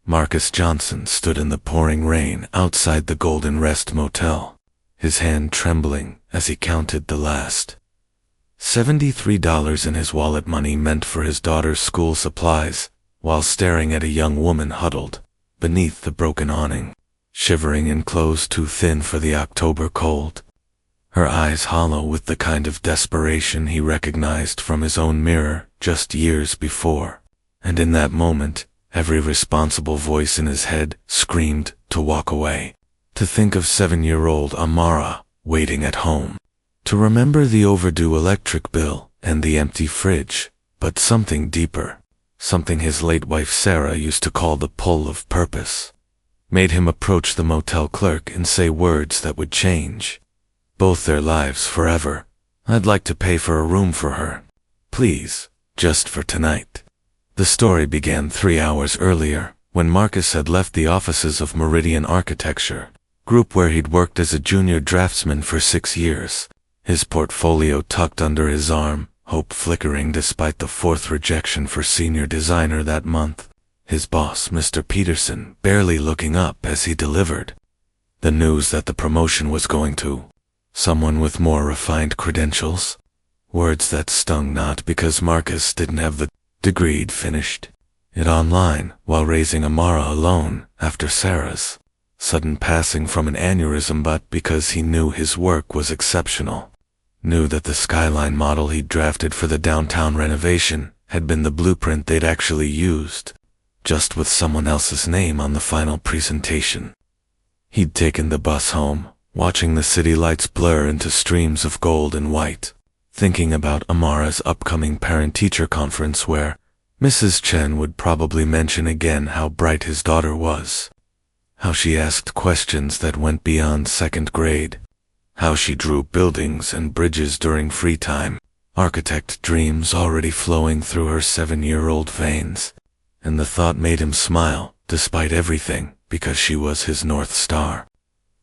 Marcus Johnson stood in the pouring rain outside the Golden Rest Motel, his hand trembling as he counted the last $73 in his wallet, money meant for his daughter's school supplies, while staring at a young woman huddled beneath the broken awning, shivering in clothes too thin for the October cold, her eyes hollow with the kind of desperation he recognized from his own mirror just years before. And in that moment, every responsible voice in his head screamed to walk away, to think of 7-year-old Amara waiting at home, to remember the overdue electric bill and the empty fridge, but something deeper, something his late wife Sarah used to call the pull of purpose, made him approach the motel clerk and say words that would change both their lives forever. "I'd like to pay for a room for her, please, just for tonight." The story began 3 hours earlier, when Marcus had left the offices of Meridian Architecture Group, where he'd worked as a junior draftsman for 6 years, his portfolio tucked under his arm, hope flickering despite the 4th rejection for senior designer that month, his boss, Mr. Peterson, barely looking up as he delivered the news that the promotion was going to someone with more refined credentials. Words that stung not because Marcus didn't have the degree he'd finished it online while raising Amara alone after Sarah's sudden passing from an aneurysm, but because he knew his work was exceptional, knew that the skyline model he'd drafted for the downtown renovation had been the blueprint they'd actually used, just with someone else's name on the final presentation. He'd taken the bus home, watching the city lights blur into streams of gold and white, thinking about Amara's upcoming parent-teacher conference where Mrs. Chen would probably mention again how bright his daughter was, how she asked questions that went beyond 2nd grade, how she drew buildings and bridges during free time, architect dreams already flowing through her 7-year-old veins, and the thought made him smile despite everything because she was his North Star,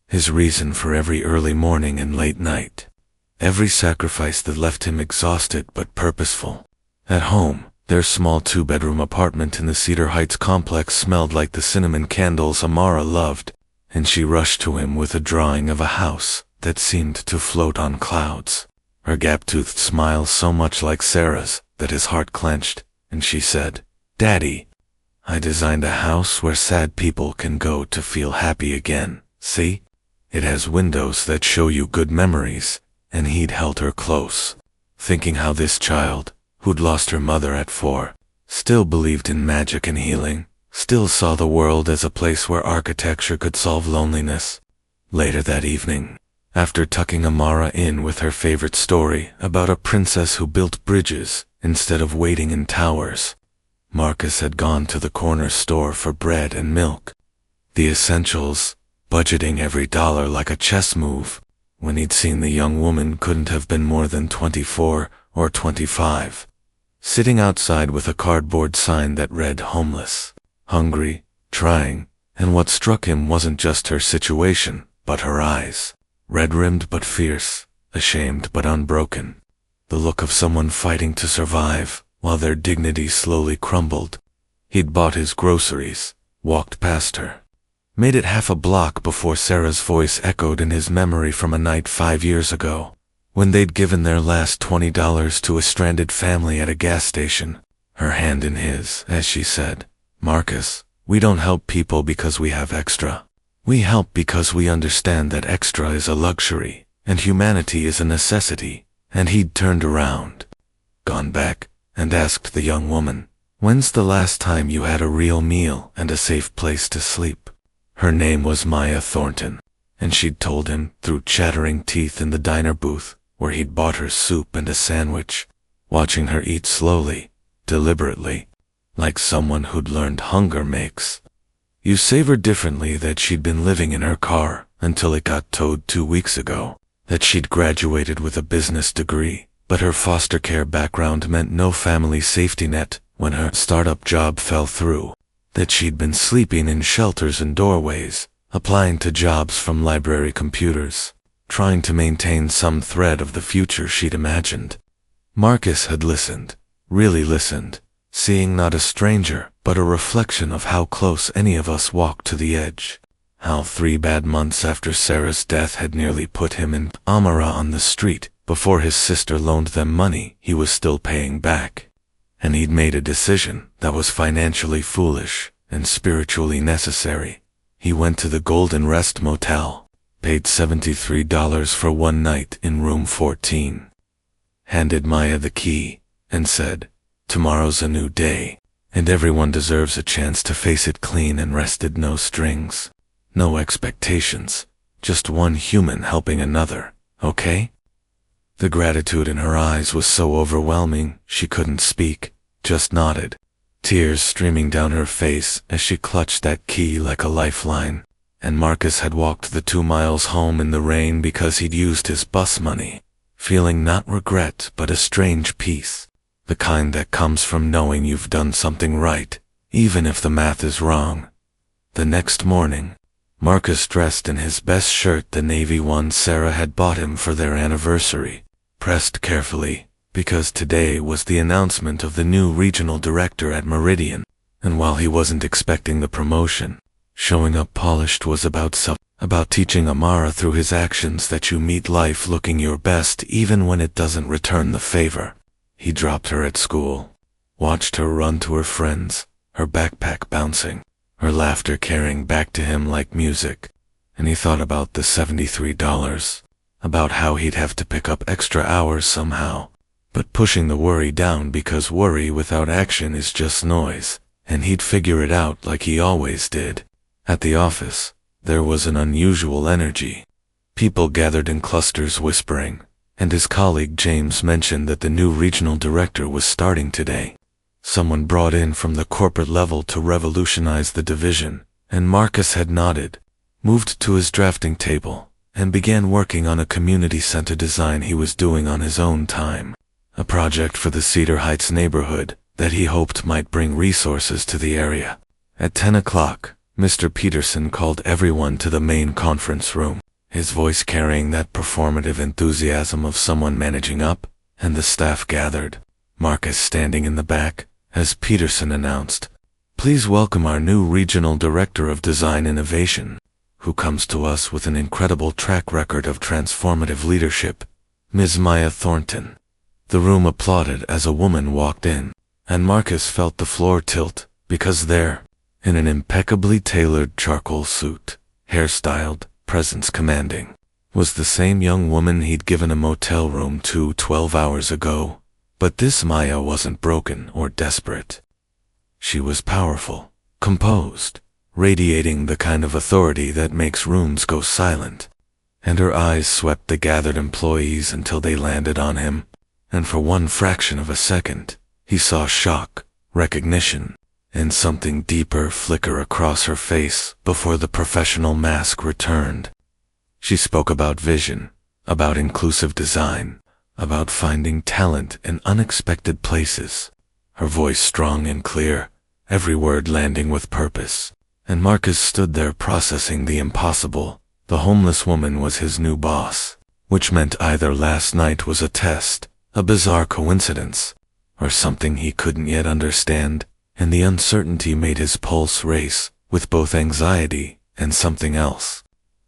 his reason for every early morning and late night, every sacrifice that left him exhausted but purposeful. At home, their small 2-bedroom apartment in the Cedar Heights complex smelled like the cinnamon candles Amara loved, and she rushed to him with a drawing of a house that seemed to float on clouds, her gap-toothed smile so much like Sarah's that his heart clenched, and she said, "Daddy, I designed a house where sad people can go to feel happy again, see? It has windows that show you good memories," and he'd held her close, thinking how this child, who'd lost her mother at 4, still believed in magic and healing, still saw the world as a place where architecture could solve loneliness. Later that evening, after tucking Amara in with her favorite story about a princess who built bridges instead of waiting in towers, Marcus had gone to the corner store for bread and milk, the essentials, budgeting every dollar like a chess move, when he'd seen the young woman couldn't have been more than 24 or 25, sitting outside with a cardboard sign that read homeless, hungry, trying, and what struck him wasn't just her situation, but her eyes, red-rimmed but fierce, ashamed but unbroken, the look of someone fighting to survive while their dignity slowly crumbled. He'd bought his groceries, walked past her, made it half a block before Sarah's voice echoed in his memory from a night 5 years ago, when they'd given their last $20 to a stranded family at a gas station, her hand in his, as she said, "Marcus, we don't help people because we have extra. We help because we understand that extra is a luxury, and humanity is a necessity." And he'd turned around, gone back, and asked the young woman, "When's the last time you had a real meal and a safe place to sleep?" Her name was Maya Thornton, and she'd told him through chattering teeth in the diner booth where he'd bought her soup and a sandwich, watching her eat slowly, deliberately, like someone who'd learned hunger makes you savor differently, that she'd been living in her car until it got towed 2 weeks ago, that she'd graduated with a business degree, but her foster care background meant no family safety net when her startup job fell through, that she'd been sleeping in shelters and doorways, applying to jobs from library computers, trying to maintain some thread of the future she'd imagined. Marcus had listened, really listened, seeing not a stranger, but a reflection of how close any of us walk to the edge. How 3 bad months after Sarah's death had nearly put him in Amara on the street. Before his sister loaned them money he was still paying back. And he'd made a decision that was financially foolish and spiritually necessary. He went to the Golden Rest Motel, paid $73 for one night in room 14, handed Maya the key, and said, "Tomorrow's a new day, and everyone deserves a chance to face it clean and rested, no strings. No expectations, just one human helping another, okay?" The gratitude in her eyes was so overwhelming she couldn't speak, just nodded, tears streaming down her face as she clutched that key like a lifeline. And Marcus had walked the 2 miles home in the rain because he'd used his bus money, feeling not regret but a strange peace, the kind that comes from knowing you've done something right, even if the math is wrong. The next morning, Marcus dressed in his best shirt, the navy one Sarah had bought him for their anniversary, pressed carefully, because today was the announcement of the new regional director at Meridian, and while he wasn't expecting the promotion, showing up polished was about teaching Amara through his actions that you meet life looking your best even when it doesn't return the favor. He dropped her at school, watched her run to her friends, her backpack bouncing, her laughter carrying back to him like music, and he thought about the $73, about how he'd have to pick up extra hours somehow, but pushing the worry down because worry without action is just noise, and he'd figure it out like he always did. At the office, there was an unusual energy. People gathered in clusters whispering, and his colleague James mentioned that the new regional director was starting today. Someone brought in from the corporate level to revolutionize the division, and Marcus had nodded, moved to his drafting table, and began working on a community center design he was doing on his own time, a project for the Cedar Heights neighborhood that he hoped might bring resources to the area. At 10 o'clock, Mr. Peterson called everyone to the main conference room, his voice carrying that performative enthusiasm of someone managing up, and the staff gathered, Marcus standing in the back, as Peterson announced, "Please welcome our new Regional Director of Design Innovation, who comes to us with an incredible track record of transformative leadership, Ms. Maya Thornton." The room applauded as a woman walked in, and Marcus felt the floor tilt, because there, in an impeccably tailored charcoal suit, hairstyled, presence commanding, was the same young woman he'd given a motel room to 12 hours ago. But this Maya wasn't broken or desperate. She was powerful, composed, radiating the kind of authority that makes rooms go silent. And her eyes swept the gathered employees until they landed on him, and for one fraction of a second, he saw shock, recognition, and something deeper flicker across her face before the professional mask returned. She spoke about vision, about inclusive design, about finding talent in unexpected places, her voice strong and clear, every word landing with purpose. And Marcus stood there processing the impossible. The homeless woman was his new boss, which meant either last night was a test, a bizarre coincidence, or something he couldn't yet understand, and the uncertainty made his pulse race, with both anxiety and something else.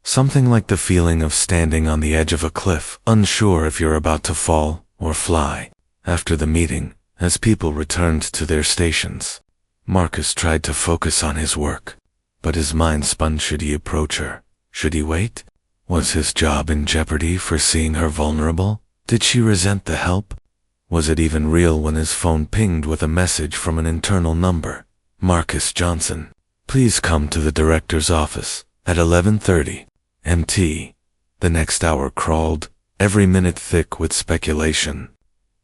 Something like the feeling of standing on the edge of a cliff, unsure if you're about to fall or fly. After the meeting, as people returned to their stations, Marcus tried to focus on his work, but his mind spun. Should he approach her? Should he wait? Was his job in jeopardy for seeing her vulnerable? Did she resent the help? Was it even real when his phone pinged with a message from an internal number? Marcus Johnson, please come to the director's office at 11:30. MT. The next hour crawled, every minute thick with speculation.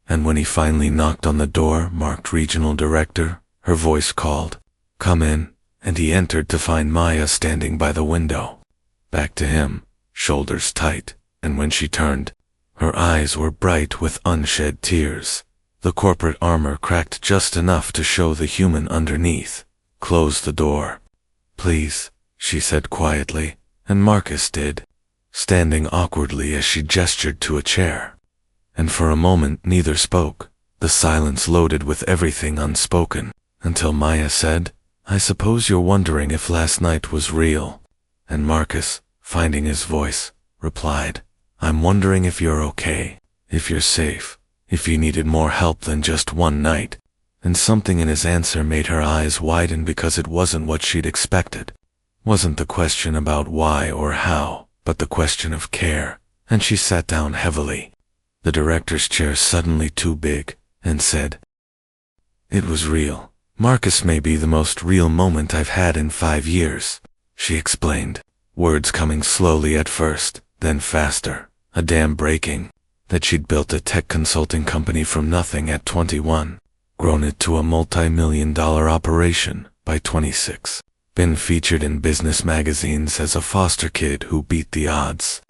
And when he finally knocked on the door marked Regional Director, her voice called, "Come in," and he entered to find Maya standing by the window. Back to him, shoulders tight, and when she turned, her eyes were bright with unshed tears. The corporate armor cracked just enough to show the human underneath. "Close the door, please," she said quietly. And Marcus did, standing awkwardly as she gestured to a chair. And for a moment neither spoke, the silence loaded with everything unspoken, until Maya said, "I suppose you're wondering if last night was real." And Marcus, finding his voice, replied, "I'm wondering if you're okay, if you're safe, if you needed more help than just one night." And something in his answer made her eyes widen because it wasn't what she'd expected. Wasn't the question about why or how, but the question of care, and she sat down heavily, the director's chair suddenly too big, and said, "It was real. Marcus may be the most real moment I've had in 5 years," she explained, words coming slowly at first, then faster, a dam breaking, that she'd built a tech consulting company from nothing at 21, grown it to a multi-million-dollar operation by 26, been featured in business magazines as a foster kid who beat the odds,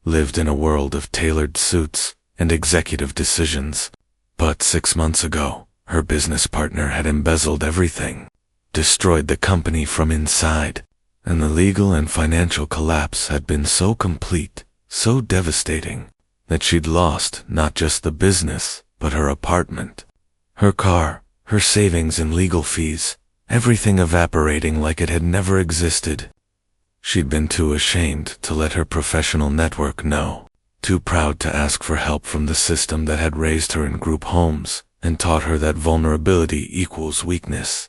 lived in a world of tailored suits and executive decisions. But 6 months ago, her business partner had embezzled everything, destroyed the company from inside, and the legal and financial collapse had been so complete, so devastating, that she'd lost not just the business, but her apartment, her car, her savings and legal fees, everything evaporating like it had never existed. She'd been too ashamed to let her professional network know, too proud to ask for help from the system that had raised her in group homes and taught her that vulnerability equals weakness.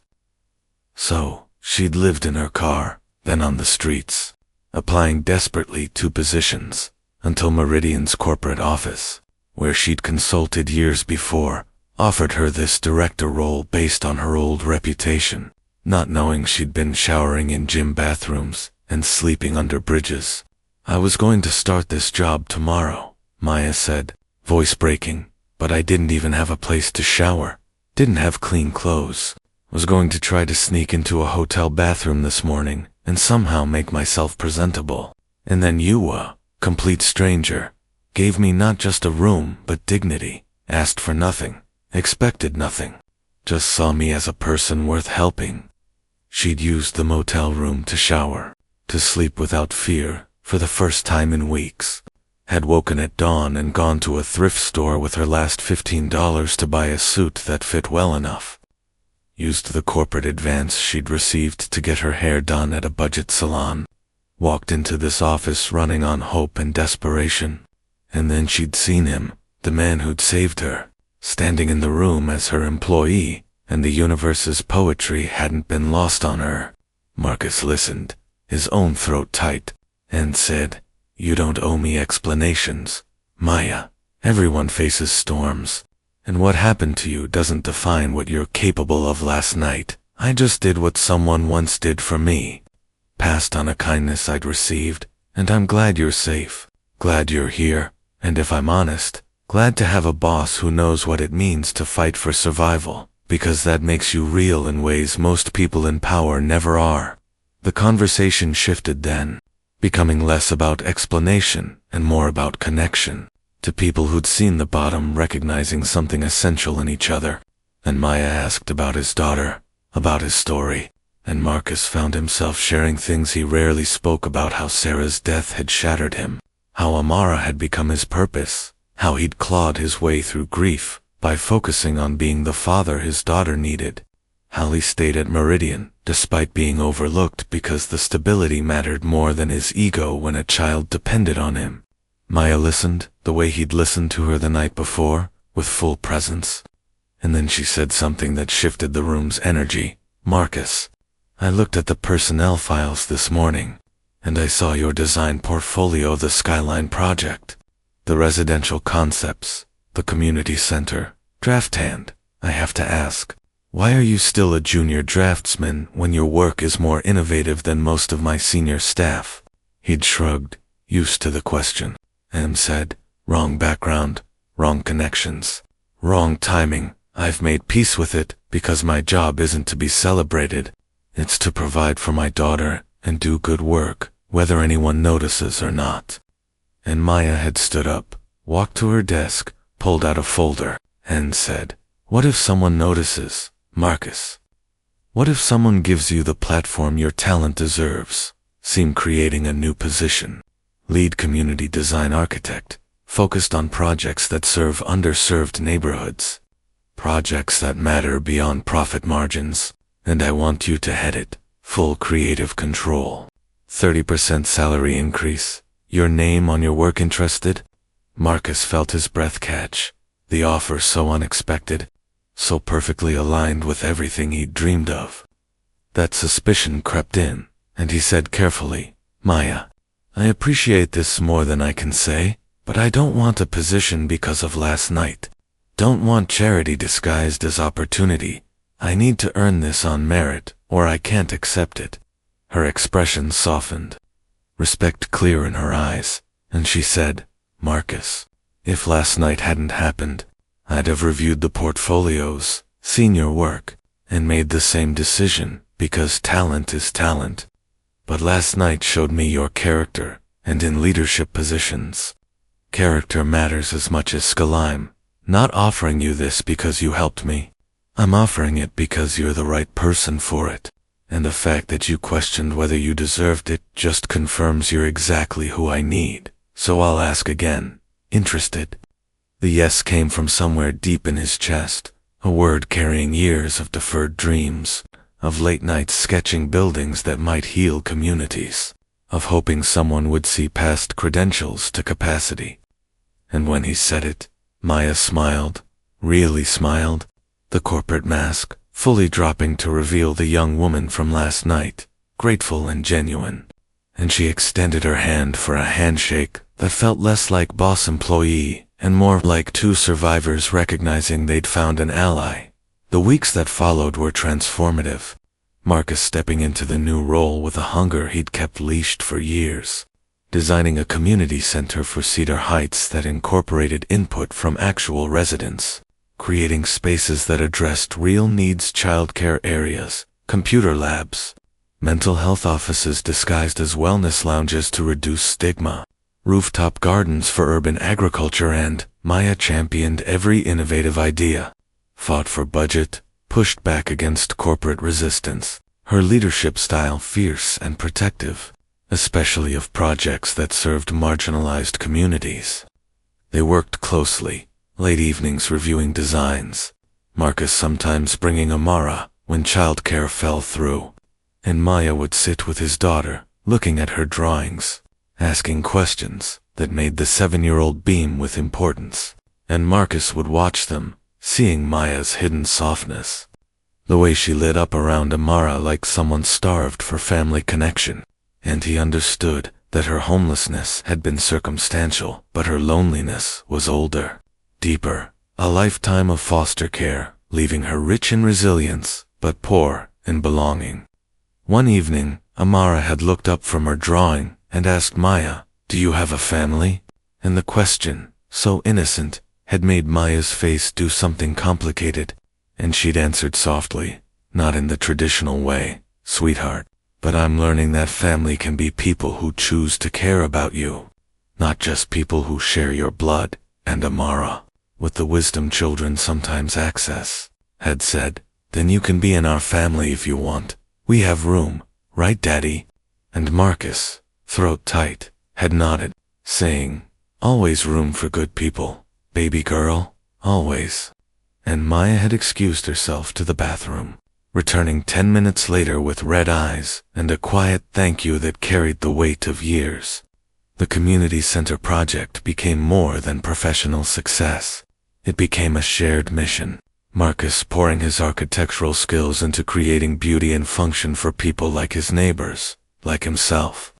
So, she'd lived in her car, then on the streets, applying desperately to positions, until Meridian's corporate office, where she'd consulted years before, offered her this director role based on her old reputation, not knowing she'd been showering in gym bathrooms and sleeping under bridges. "I was going to start this job tomorrow," Maya said, voice breaking, "but I didn't even have a place to shower, didn't have clean clothes. Was going to try to sneak into a hotel bathroom this morning and somehow make myself presentable. And then you, complete stranger, gave me not just a room but dignity, asked for nothing, expected nothing, just saw me as a person worth helping." She'd used the motel room to shower, to sleep without fear, for the first time in weeks, had woken at dawn and gone to a thrift store with her last $15 to buy a suit that fit well enough, used the corporate advance she'd received to get her hair done at a budget salon, walked into this office running on hope and desperation, and then she'd seen him, the man who'd saved her, standing in the room as her employee, and the universe's poetry hadn't been lost on her. Marcus listened, his own throat tight, and said, "You don't owe me explanations, Maya. Everyone faces storms, and what happened to you doesn't define what you're capable of last night. I just did what someone once did for me, passed on a kindness I'd received, and I'm glad you're safe, glad you're here, and if I'm honest, glad to have a boss who knows what it means to fight for survival, because that makes you real in ways most people in power never are." The conversation shifted then, becoming less about explanation and more about connection, to people who'd seen the bottom recognizing something essential in each other. And Maya asked about his daughter, about his story, and Marcus found himself sharing things he rarely spoke about: how Sarah's death had shattered him, how Amara had become his purpose, how he'd clawed his way through grief by focusing on being the father his daughter needed, how he stayed at Meridian despite being overlooked because the stability mattered more than his ego when a child depended on him. Maya listened the way he'd listened to her the night before, with full presence. And then she said something that shifted the room's energy. "Marcus, I looked at the personnel files this morning, and I saw your design portfolio of the Skyline project, the residential concepts, the community center, draft hand. I have to ask, why are you still a junior draftsman when your work is more innovative than most of my senior staff?" He'd shrugged, used to the question, and said, "Wrong background, wrong connections, wrong timing. I've made peace with it because my job isn't to be celebrated. It's to provide for my daughter and do good work, whether anyone notices or not." And Maya had stood up, walked to her desk, pulled out a folder, and said, "What if someone notices, Marcus? What if someone gives you the platform your talent deserves? Seem creating a new position. Lead community design architect, focused on projects that serve underserved neighborhoods. projects that matter beyond profit margins, and I want you to head it. Full creative control. 30% salary increase. Your name on your work. Interested? Marcus felt his breath catch. The offer so unexpected, so perfectly aligned with everything he'd dreamed of. That suspicion crept in, and he said carefully, Maya, I appreciate this more than I can say, but I don't want a position because of last night. Don't want charity disguised as opportunity. I need to earn this on merit, or I can't accept it. Her expression softened, respect clear in her eyes, and she said, Marcus, if last night hadn't happened, I'd have reviewed the portfolios, seen your work, and made the same decision, because talent is talent. But last night showed me your character, and in leadership positions. Character matters as much as skill. I'm not offering you this because you helped me. I'm offering it because you're the right person for it. And the fact that you questioned whether you deserved it just confirms you're exactly who I need. So I'll ask again. Interested? The yes came from somewhere deep in his chest, a word carrying years of deferred dreams, of late nights sketching buildings that might heal communities, of hoping someone would see past credentials to capacity. And when he said it, Maya smiled, really smiled, the corporate mask fully dropping to reveal the young woman from last night, grateful and genuine. And she extended her hand for a handshake that felt less like boss employee and more like two survivors recognizing they'd found an ally. The weeks that followed were transformative. Marcus stepping into the new role with a hunger he'd kept leashed for years, designing a community center for Cedar Heights that incorporated input from actual residents, creating spaces that addressed real needs, childcare areas, computer labs, mental health offices disguised as wellness lounges to reduce stigma, rooftop gardens for urban agriculture, and Maya championed every innovative idea, fought for budget, pushed back against corporate resistance, her leadership style fierce and protective, especially of projects that served marginalized communities. They worked closely, late evenings reviewing designs, Marcus sometimes bringing Amara when childcare fell through, and Maya would sit with his daughter, looking at her drawings, asking questions that made the 7-year-old beam with importance, and Marcus would watch them, seeing Maya's hidden softness, the way she lit up around Amara like someone starved for family connection, and he understood that her homelessness had been circumstantial, but her loneliness was older, deeper, a lifetime of foster care, leaving her rich in resilience, but poor in belonging. One evening, Amara had looked up from her drawing and asked Maya, "Do you have a family?" And the question, so innocent, had made Maya's face do something complicated, and she'd answered softly, "Not in the traditional way, sweetheart, but I'm learning that family can be people who choose to care about you, not just people who share your blood." And Amara, with the wisdom children sometimes access, had said, "Then you can be in our family if you want. We have room, right, Daddy?" And Marcus, throat tight, had nodded, saying, "Always room for good people, baby girl, always." And Maya had excused herself to the bathroom, returning 10 minutes later with red eyes and a quiet thank you that carried the weight of years. The community center project became more than professional success. It became a shared mission. Marcus pouring his architectural skills into creating beauty and function for people like his neighbors, like himself.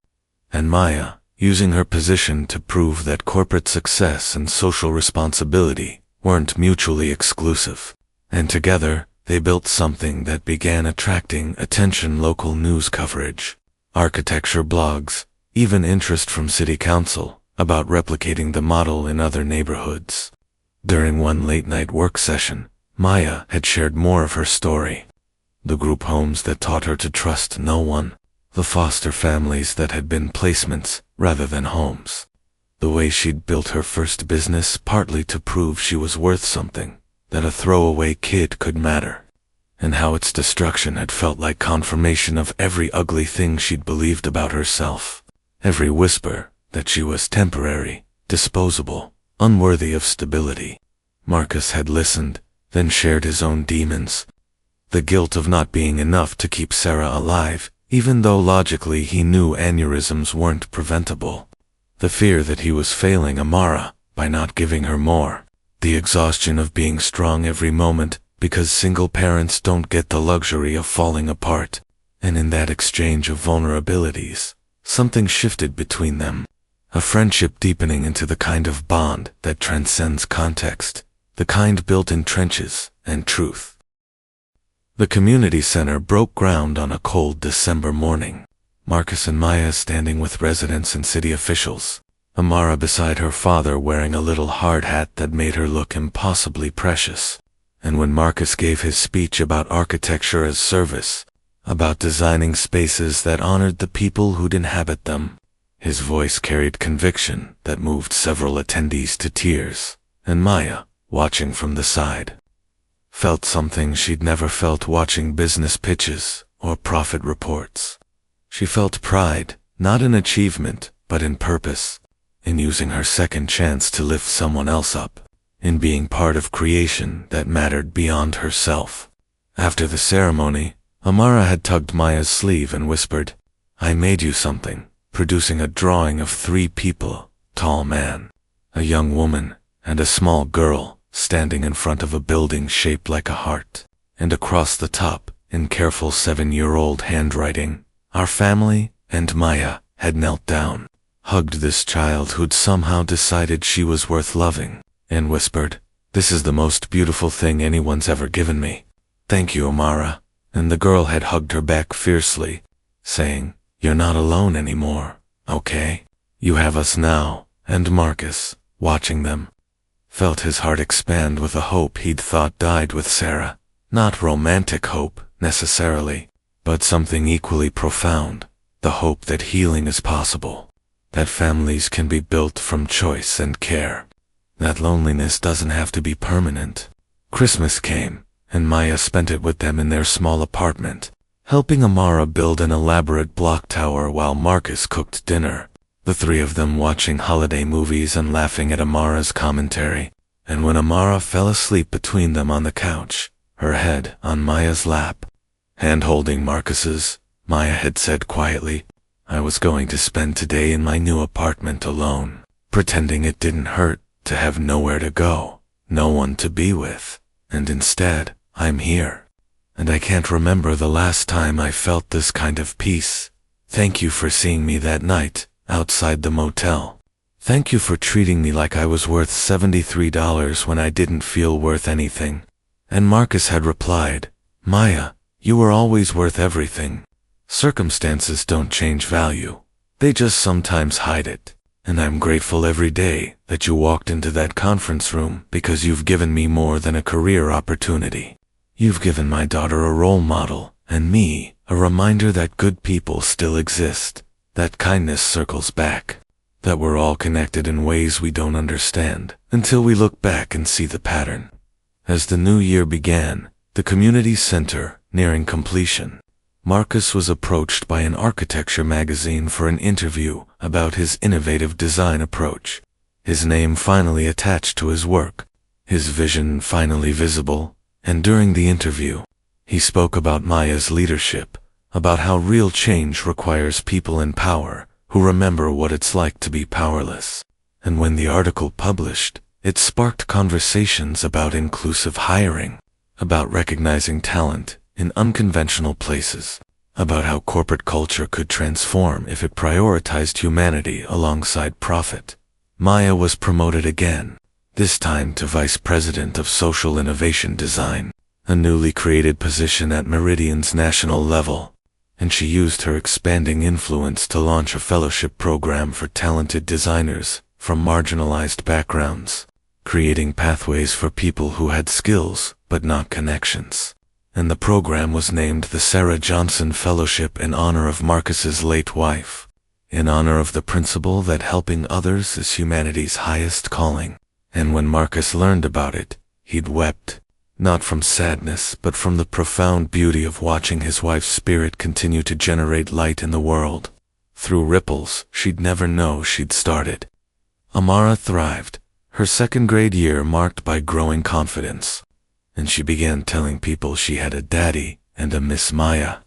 And Maya, using her position to prove that corporate success and social responsibility weren't mutually exclusive. And together, they built something that began attracting attention, local news coverage, architecture blogs, even interest from city council about replicating the model in other neighborhoods. During one late-night work session, Maya had shared more of her story. The group homes that taught her to trust no one, the foster families that had been placements rather than homes, the way she'd built her first business partly to prove she was worth something, that a throwaway kid could matter, and how its destruction had felt like confirmation of every ugly thing she'd believed about herself, every whisper that she was temporary, disposable, unworthy of stability. Marcus had listened, then shared his own demons. The guilt of not being enough to keep Sarah alive, even though logically he knew aneurysms weren't preventable. The fear that he was failing Amara by not giving her more. The exhaustion of being strong every moment because single parents don't get the luxury of falling apart. And in that exchange of vulnerabilities, something shifted between them. A friendship deepening into the kind of bond that transcends context, the kind built in trenches and truth. The community center broke ground on a cold December morning. Marcus and Maya standing with residents and city officials. Amara beside her father wearing a little hard hat that made her look impossibly precious. And when Marcus gave his speech about architecture as service, about designing spaces that honored the people who'd inhabit them, his voice carried conviction that moved several attendees to tears, and Maya, watching from the side, felt something she'd never felt watching business pitches or profit reports. She felt pride, not in achievement, but in purpose, in using her second chance to lift someone else up, in being part of creation that mattered beyond herself. After the ceremony, Amara had tugged Maya's sleeve and whispered, "I made you something," producing a drawing of 3 people, tall man, a young woman, and a small girl, standing in front of a building shaped like a heart, and across the top, in careful 7-year-old handwriting, "Our family," and Maya had knelt down, hugged this child who'd somehow decided she was worth loving, and whispered, "This is the most beautiful thing anyone's ever given me. Thank you, Amara." And the girl had hugged her back fiercely, saying, "You're not alone anymore, okay? You have us now." And Marcus, watching them, felt his heart expand with a hope he'd thought died with Sarah. Not romantic hope, necessarily, but something equally profound, the hope that healing is possible, that families can be built from choice and care, that loneliness doesn't have to be permanent. Christmas came, and Maya spent it with them in their small apartment, helping Amara build an elaborate block tower while Marcus cooked dinner, the 3 of them watching holiday movies and laughing at Amara's commentary. And when Amara fell asleep between them on the couch, her head on Maya's lap, hand-holding Marcus's, Maya had said quietly, "I was going to spend today in my new apartment alone, pretending it didn't hurt to have nowhere to go, no one to be with, and instead, I'm here. And I can't remember the last time I felt this kind of peace. Thank you for seeing me that night, outside the motel. Thank you for treating me like I was worth $73 when I didn't feel worth anything." And Marcus had replied, "Maya, you were always worth everything. Circumstances don't change value. They just sometimes hide it. And I'm grateful every day that you walked into that conference room because you've given me more than a career opportunity. You've given my daughter a role model, and me, a reminder that good people still exist, that kindness circles back, that we're all connected in ways we don't understand, until we look back and see the pattern." As the new year began, the community center nearing completion, Marcus was approached by an architecture magazine for an interview about his innovative design approach. His name finally attached to his work, his vision finally visible. And during the interview, he spoke about Maya's leadership, about how real change requires people in power who remember what it's like to be powerless. And when the article published, it sparked conversations about inclusive hiring, about recognizing talent in unconventional places, about how corporate culture could transform if it prioritized humanity alongside profit. Maya was promoted again, this time to Vice President of Social Innovation Design, a newly created position at Meridian's national level, and she used her expanding influence to launch a fellowship program for talented designers from marginalized backgrounds, creating pathways for people who had skills but not connections. And the program was named the Sarah Johnson Fellowship in honor of Marcus's late wife, in honor of the principle that helping others is humanity's highest calling. And when Marcus learned about it, he'd wept, not from sadness but from the profound beauty of watching his wife's spirit continue to generate light in the world, through ripples she'd never know she'd started. Amara thrived, her second-grade year marked by growing confidence. and she began telling people she had a daddy and a Miss Maya,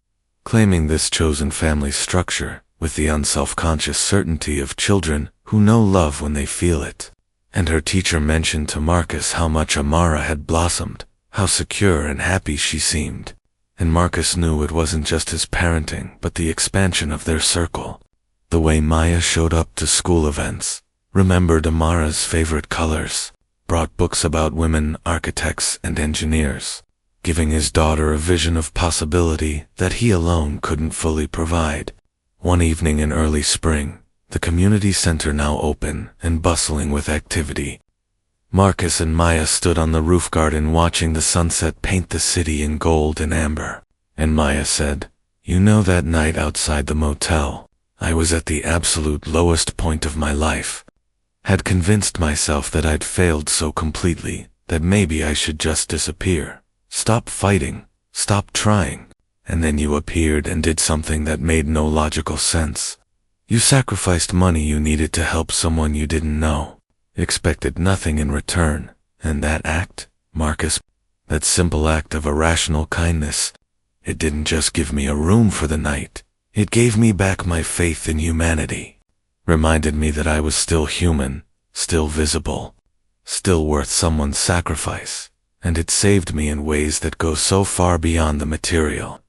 claiming this chosen family structure with the unself-conscious certainty of children who know love when they feel it. And her teacher mentioned to Marcus how much Amara had blossomed, how secure and happy she seemed. And Marcus knew it wasn't just his parenting, but the expansion of their circle. The way Maya showed up to school events, remembered Amara's favorite colors, brought books about women architects and engineers, giving his daughter a vision of possibility that he alone couldn't fully provide. One evening in early spring, the community center now open and bustling with activity. Marcus and Maya stood on the roof garden watching the sunset paint the city in gold and amber. And Maya said, "You know, that night outside the motel, I was at the absolute lowest point of my life. Had convinced myself that I'd failed so completely that maybe I should just disappear. Stop fighting, stop trying. And then you appeared and did something that made no logical sense. You sacrificed money you needed to help someone you didn't know, expected nothing in return, and that act, Marcus, that simple act of irrational kindness, it didn't just give me a room for the night, it gave me back my faith in humanity. Reminded me that I was still human, still visible, still worth someone's sacrifice, and it saved me in ways that go so far beyond the material."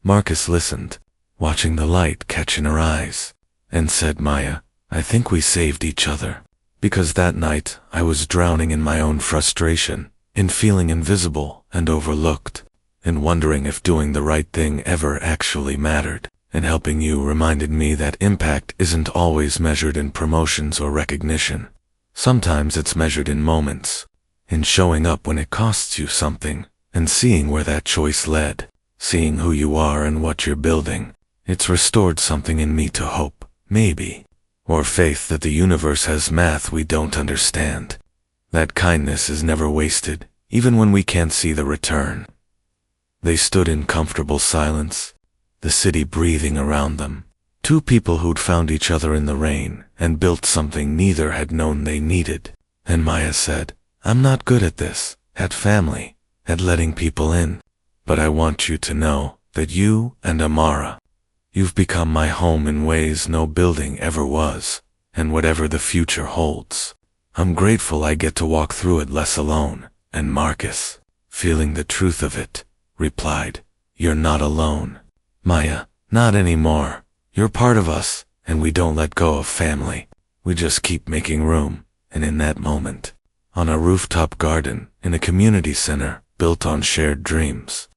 Marcus listened, watching the light catch in her eyes, and said, "Maya, I think we saved each other. Because that night I was drowning in my own frustration, in feeling invisible and overlooked, and wondering if doing the right thing ever actually mattered. And helping you reminded me that impact isn't always measured in promotions or recognition. Sometimes it's measured in moments, in showing up when it costs you something, and seeing where that choice led, seeing who you are and what you're building. It's restored something in me to hope, maybe, or faith that the universe has math we don't understand. That kindness is never wasted, even when we can't see the return." They stood in comfortable silence, the city breathing around them. Two people who'd found each other in the rain and built something neither had known they needed. And Maya said, "I'm not good at this, at family, at letting people in. But I want you to know that you and Amara, you've become my home in ways no building ever was, and whatever the future holds, I'm grateful I get to walk through it less alone." And Marcus, feeling the truth of it, replied, "You're not alone, Maya, not anymore. You're part of us, and we don't let go of family. We just keep making room." And in that moment, on a rooftop garden in a community center built on shared dreams,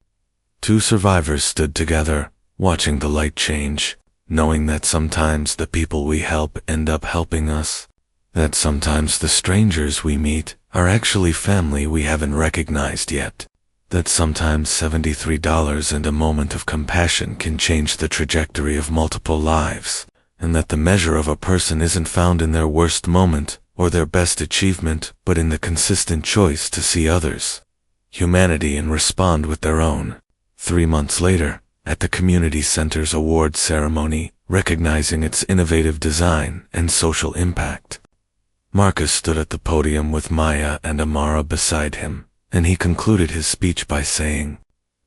two survivors stood together, watching the light change, knowing that sometimes the people we help end up helping us, that sometimes the strangers we meet are actually family we haven't recognized yet, that sometimes $73 and a moment of compassion can change the trajectory of multiple lives, and that the measure of a person isn't found in their worst moment or their best achievement, but in the consistent choice to see others' humanity and respond with their own. 3 months later, at the community center's award ceremony, recognizing its innovative design and social impact, Marcus stood at the podium with Maya and Amara beside him, and he concluded his speech by saying,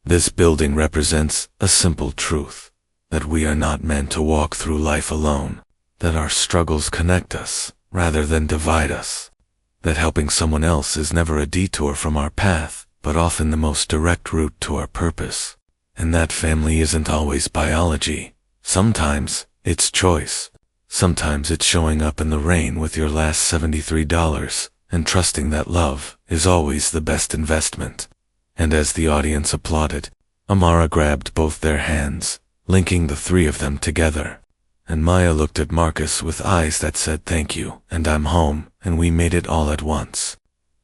"This building represents a simple truth, that we are not meant to walk through life alone, that our struggles connect us rather than divide us, that helping someone else is never a detour from our path, but often the most direct route to our purpose, and that family isn't always biology. Sometimes it's choice. Sometimes it's showing up in the rain with your last $73 and trusting that love is always the best investment." And as the audience applauded, Amara grabbed both their hands, linking the three of them together. And Maya looked at Marcus with eyes that said thank you, and I'm home, and we made it all at once.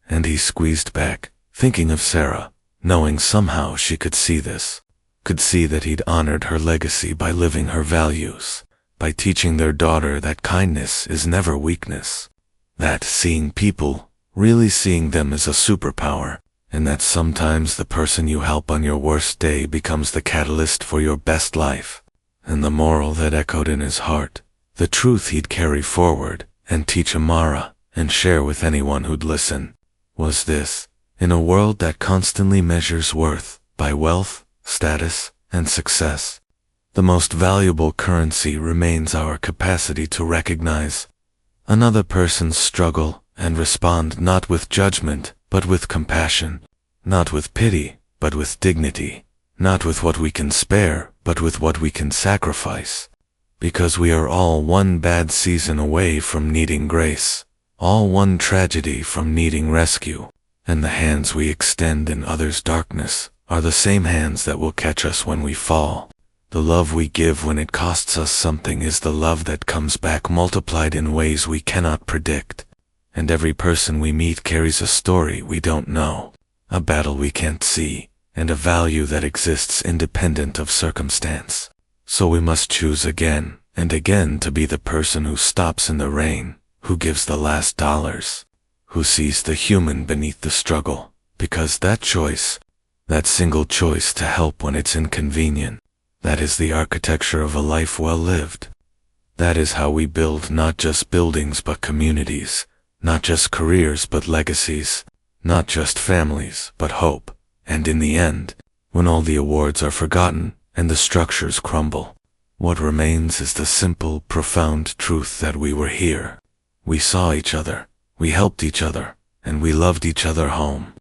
And he squeezed back, thinking of Sarah, knowing somehow she could see this, could see that he'd honored her legacy by living her values, by teaching their daughter that kindness is never weakness, that seeing people, really seeing them is a superpower, and that sometimes the person you help on your worst day becomes the catalyst for your best life. And the moral that echoed in his heart, the truth he'd carry forward and teach Amara and share with anyone who'd listen, was this: In a world that constantly measures worth by wealth, status, and success, the most valuable currency remains our capacity to recognize another person's struggle and respond not with judgment, but with compassion, not with pity, but with dignity, not with what we can spare, but with what we can sacrifice. Because we are all one bad season away from needing grace, all one tragedy from needing rescue, and the hands we extend in others' darkness are the same hands that will catch us when we fall. The love we give when it costs us something is the love that comes back multiplied in ways we cannot predict. And every person we meet carries a story we don't know, a battle we can't see, and a value that exists independent of circumstance. So we must choose again and again to be the person who stops in the rain, who gives the last dollars, who sees the human beneath the struggle, because that choice, that single choice to help when it's inconvenient, that is the architecture of a life well lived. That is how we build not just buildings but communities, not just careers but legacies, not just families but hope. And in the end, when all the awards are forgotten and the structures crumble, what remains is the simple, profound truth that we were here. We saw each other, we helped each other, and we loved each other home.